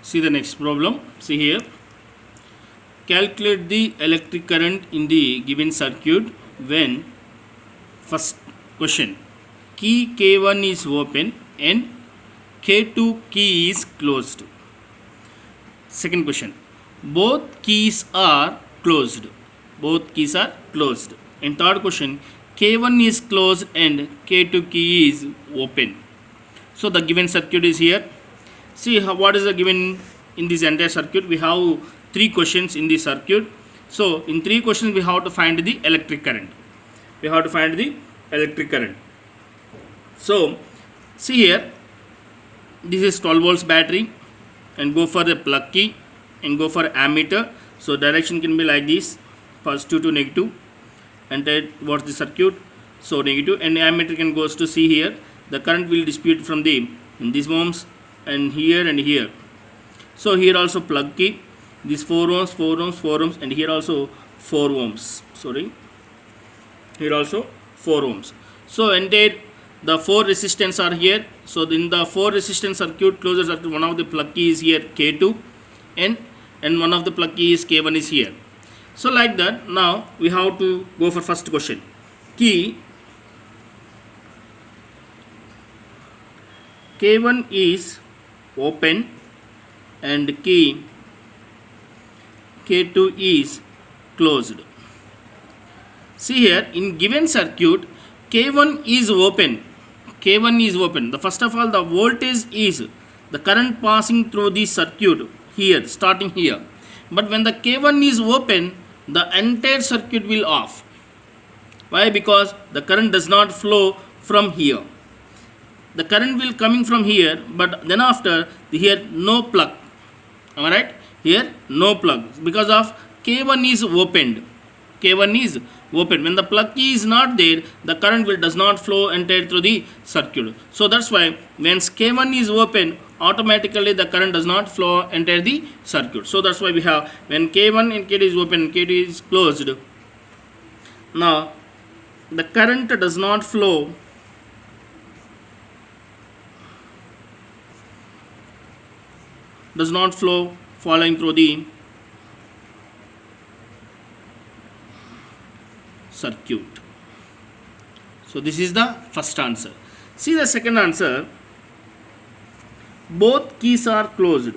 See the next problem. See here. Calculate the electric current in the given circuit when first question key K1 is open and K2 key is closed. Second question, both keys are closed. Both keys are closed. And third question, K1 is closed and K2 key is open. So the given circuit is here. See what is the given in this entire circuit. We have three questions in this circuit. So in three questions we have to find the electric current. We have to find the electric current. So see here, this is 12 volts battery, and go for the plug key and go for ammeter. So direction can be like this, positive to negative, and that what's the circuit, so negative, and ammeter can goes to see here. The current will distribute from the in these ohms and here and here. So here also plug key, this 4 ohms, 4 ohms, 4 ohms, and here also 4 ohms. Sorry, here also 4 ohms. So entire the 4 resistance are here. So in the 4 resistance circuit, closure circuit, one of the plug key is here K2, and one of the plug key is K1 is here. So like that, now we have to go for first question. Key K1 is open and key K2 is closed. See here, in given circuit, K1 is open. K1 is open. The first of all, the voltage is the current passing through the circuit here, starting here. But when the K1 is open, the entire circuit will off. Why? Because the current does not flow from here. The current will coming from here, but then after here no plug. Am I right? Here no plug because of K1 is opened. K1 is open. When the plug key is not there, the current will does not flow entire through the circuit. So that's why when K1 is open, automatically the current does not flow entire the circuit. So that's why we have when K1 and K2 is open, K2 is closed. Now the current does not flow following through the circuit. So this is the first answer. See the second answer. Both keys are closed.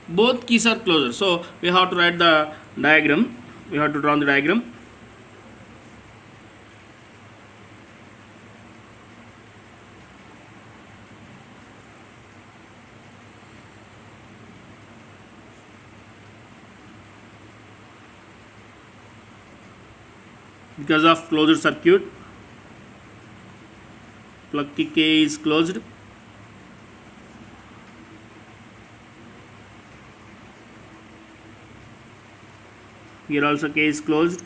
Both keys are closed. So we have to write the diagram. We have to draw the diagram. Because of closed circuit, plug key K is closed. Here also K is closed.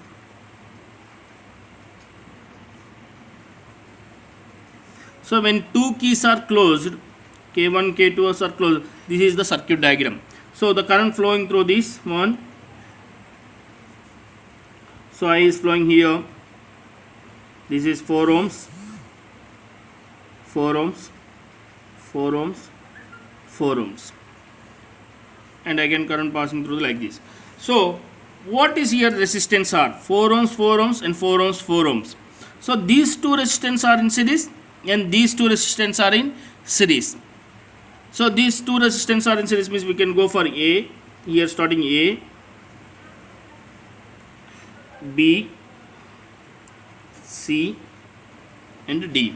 So when two keys are closed, K1, K2 are closed, this is the circuit diagram. So the current flowing through this one. So I is flowing here. This is 4 ohms, 4 ohms, 4 ohms, 4 ohms, and again current passing through like this. So what is here resistance are 4 ohms, 4 ohms, and 4 ohms, 4 ohms. So these two resistance are in series and these two resistance are in series. So these two resistance are in series means we can go for A, here starting A, B, C, and D.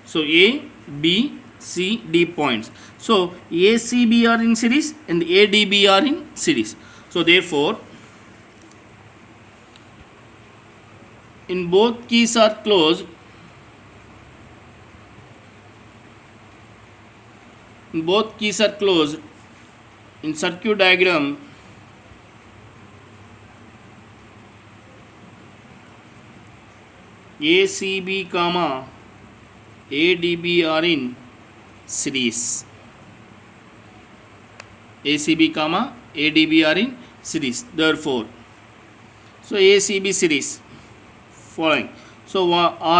So A, B, C, D points. So A, C, B are in series and A, D, B are in series. So therefore, in both keys are closed. In both keys are closed. In circuit diagram, ACB comma ADB are in series. ACB comma ADB are in series. Therefore, so ACB series following. So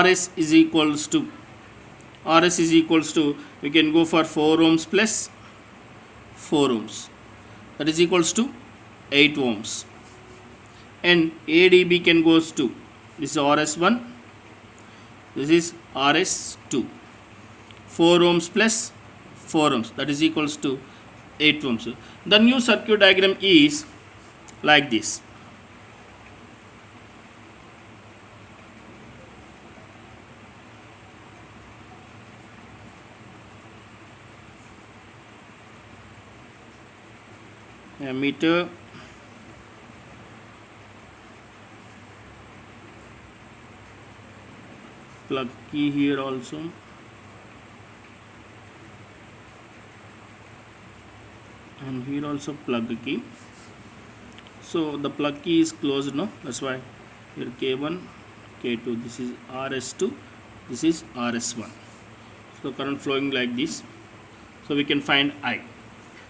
RS is equals to Rs is equals to, we can go for 4 ohms plus 4 ohms, that is equals to 8 ohms. And ADB can goes to, this is Rs1, this is Rs2, 4 ohms plus 4 ohms, that is equals to 8 ohms. The new circuit diagram is like this. Ammeter, plug key here also, and here also plug key. So the plug key is closed now, that's why here K1, K2, this is Rs2, this is Rs1. So current flowing like this. So we can find I.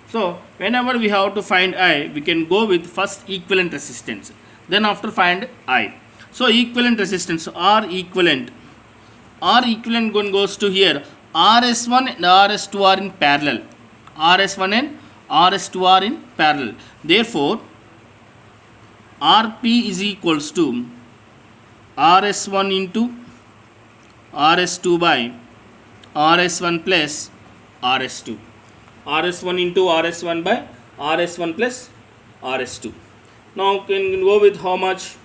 So whenever we have to find I, we can go with first equivalent resistance, then after find I. So equivalent resistance, R equivalent goes to here, Rs1 and Rs2 are in parallel, Rs1 and Rs2 are in parallel. Therefore Rp is equals to Rs1 into Rs2 by Rs1 plus Rs2. Rs1 into Rs1 by Rs1 plus Rs2. Now can go with how much?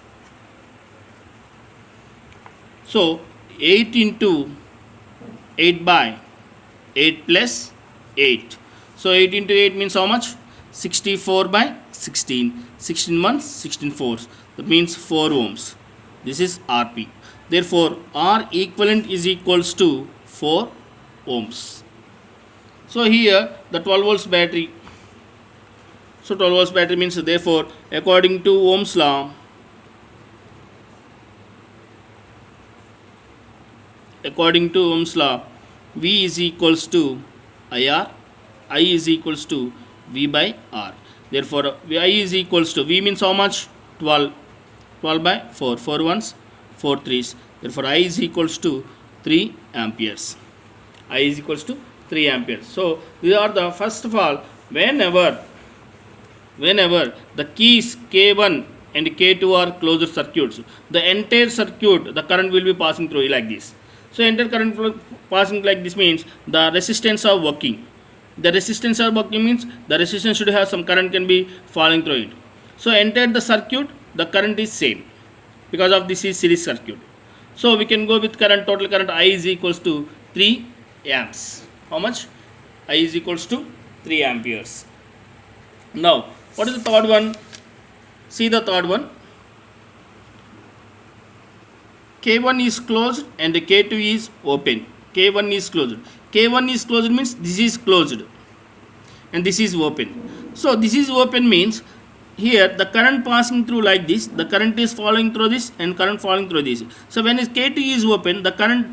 So 8 into 8 by 8 plus 8. So 8 into 8 means how much? 64 by 16. 16 ones, 16 fours. That means 4 ohms. This is Rp. Therefore R equivalent is equals to 4 ohms. So here the 12 volts battery. So 12 volts battery means, therefore according to Ohm's law, V is equals to IR, I is equals to V by R. Therefore I is equals to, V means how much? 12. 12 by 4. 4 ones, 4 threes. Therefore I is equals to 3 amperes. I is equals to 3 amperes. So these are the, first of all, whenever the keys K1 and K2 are closed circuits, the entire circuit, the current will be passing through like this. So entire current passing like this means the resistance are working. The resistance are working means the resistance should have some current can be falling through it. So entire the circuit, the current is same because of this is series circuit. So we can go with current, total current I is equals to 3 amps. How much? I is equals to 3 amperes. Now what is the third one? See the third one. K1 is closed and K2 is open. K1 is closed. K1 is closed means this is closed and this is open. So this is open means here the current passing through like this, the current is following through this and current falling through this. So when K2 is open, the current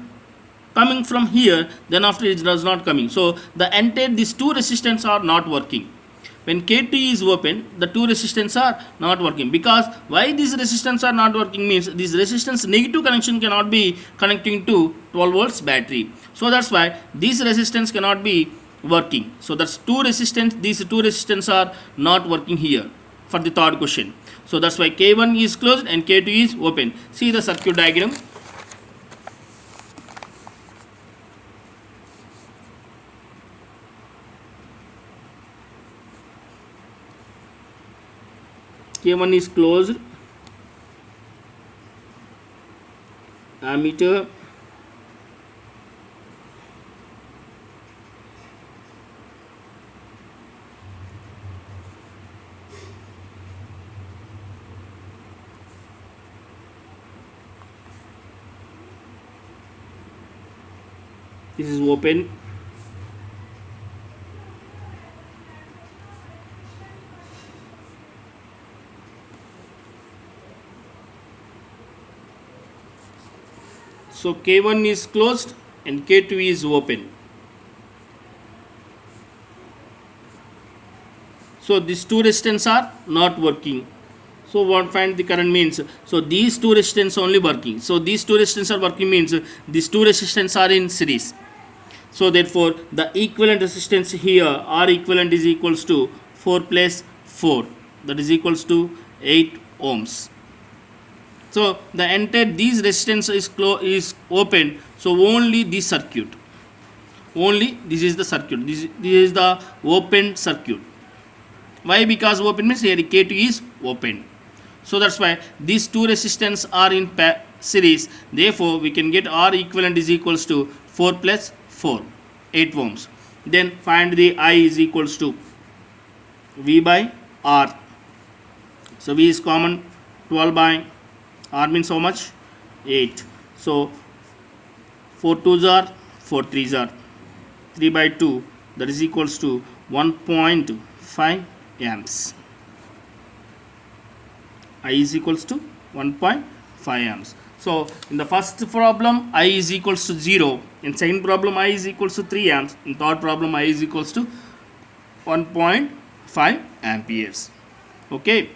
coming from here, then after it does not coming. So the entire, these two resistance are not working. When K2 is open, the two resistance are not working. Because why these resistance are not working means this resistance negative connection cannot be connecting to 12 volts battery. So that's why this resistance cannot be working. So that's two resistance, these two resistance are not working here for the third question. So that's why K1 is closed and K2 is open. See the circuit diagram. K1 is closed, ammeter, this is open, so K1 is closed and K2 is open. So these two resistance are not working. So what find the current means? So these two resistance only working. So these two resistance are working means these two resistance are in series. So therefore the equivalent resistance here R equivalent is equals to 4 plus 4, that is equals to 8 ohms. So the entire these resistance is open, so only this circuit, only this is the circuit, this is the open circuit. Why? Because open means here K2 is open. So that's why these two resistance are in series. Therefore we can get R equivalent is equals to 4 plus 4, 8 ohms. Then find the I is equals to V by R. So V is common, 12 by R means how much? 8. So 4 2s are 4 3s are 3 by 2, that is equals to 1.5 amps. I is equals to 1.5 amps. So in the first problem I is equals to 0, in second problem I is equals to 3 amps, in third problem I is equals to 1.5 amperes. Okay.